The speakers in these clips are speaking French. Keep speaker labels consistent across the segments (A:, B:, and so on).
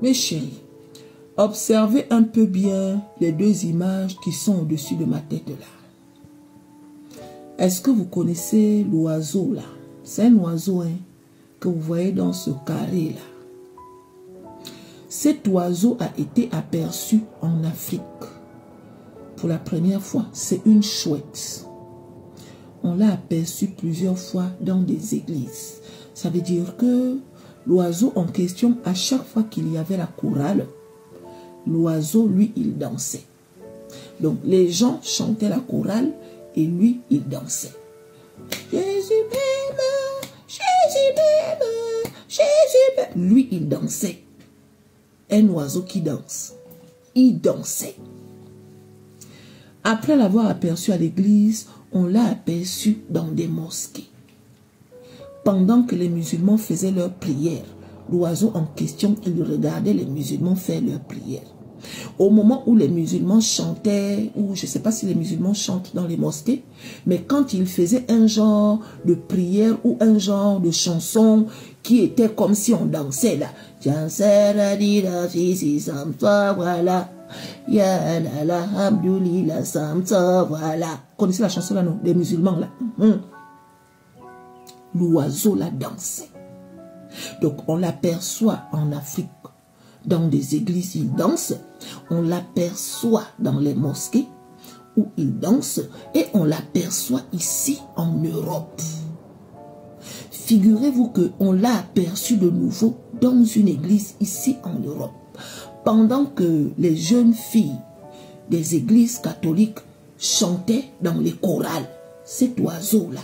A: Mes chéris, observez un peu bien les deux images qui sont au-dessus de ma tête là. Est-ce que vous connaissez l'oiseau là? C'est un oiseau hein, que vous voyez dans ce carré là. Cet oiseau a été aperçu en Afrique. Pour la première fois, c'est une chouette. On l'a aperçu plusieurs fois dans des églises. Ça veut dire que l'oiseau en question, à chaque fois qu'il y avait la chorale, l'oiseau, lui, il dansait. Donc, les gens chantaient la chorale et lui, il dansait. Jésus m'aime, Jésus m'aime, Jésus m'aime. Lui, il dansait. Un oiseau qui danse. Il dansait. Après l'avoir aperçu à l'église, on l'a aperçu dans des mosquées. Pendant que les musulmans faisaient leurs prières, l'oiseau en question, il regardait les musulmans faire leurs prières. Au moment où les musulmans chantaient, ou je ne sais pas si les musulmans chantent dans les mosquées, mais quand ils faisaient un genre de prière ou un genre de chanson qui était comme si on dansait là. Voilà. Ya la la hamdoulillah samta voilà. Connaissez la chanson là non? Des musulmans là. L'oiseau la dansait. Donc on l'aperçoit en Afrique. Dans des églises, il danse. On l'aperçoit dans les mosquées où il danse. Et on l'aperçoit ici en Europe. Figurez-vous qu'on l'a aperçu de nouveau dans une église ici en Europe. Pendant que les jeunes filles des églises catholiques chantaient dans les chorales, cet oiseau-là,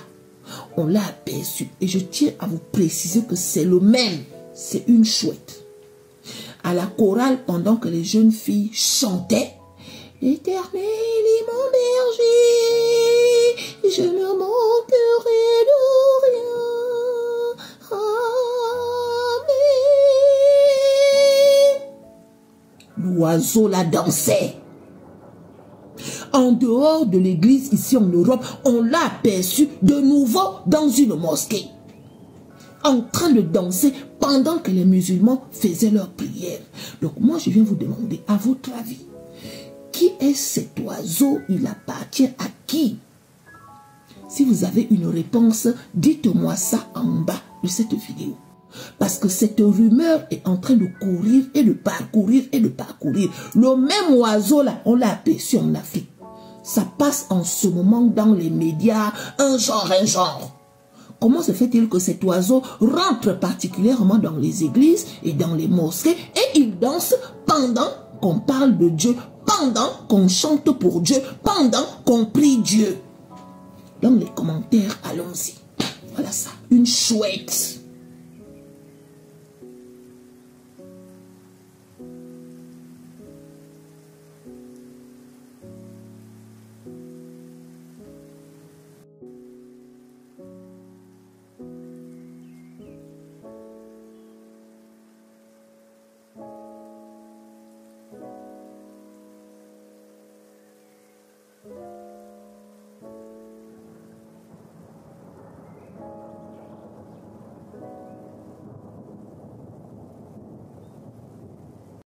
A: on l'a aperçu. Et je tiens à vous préciser que c'est le même. C'est une chouette. À la chorale, pendant que les jeunes filles chantaient, l'Éternel est mon berger, je ne manquerai de rien. Amen. L'oiseau la dansait. En dehors de l'église, ici en Europe, on l'a aperçu de nouveau dans une mosquée. En train de danser pendant que les musulmans faisaient leur prière. Donc moi je viens vous demander, à votre avis, qui est cet oiseau? Il appartient à qui? Si vous avez une réponse, dites-moi ça en bas de cette vidéo. Parce que cette rumeur est en train de courir et de parcourir et de parcourir. Le même oiseau là, on l'a aperçu en Afrique. Ça passe en ce moment dans les médias, un genre. Comment se fait-il que cet oiseau rentre particulièrement dans les églises et dans les mosquées et il danse pendant qu'on parle de Dieu, pendant qu'on chante pour Dieu, pendant qu'on prie Dieu? Dans les commentaires, allons-y. Voilà ça, une chouette.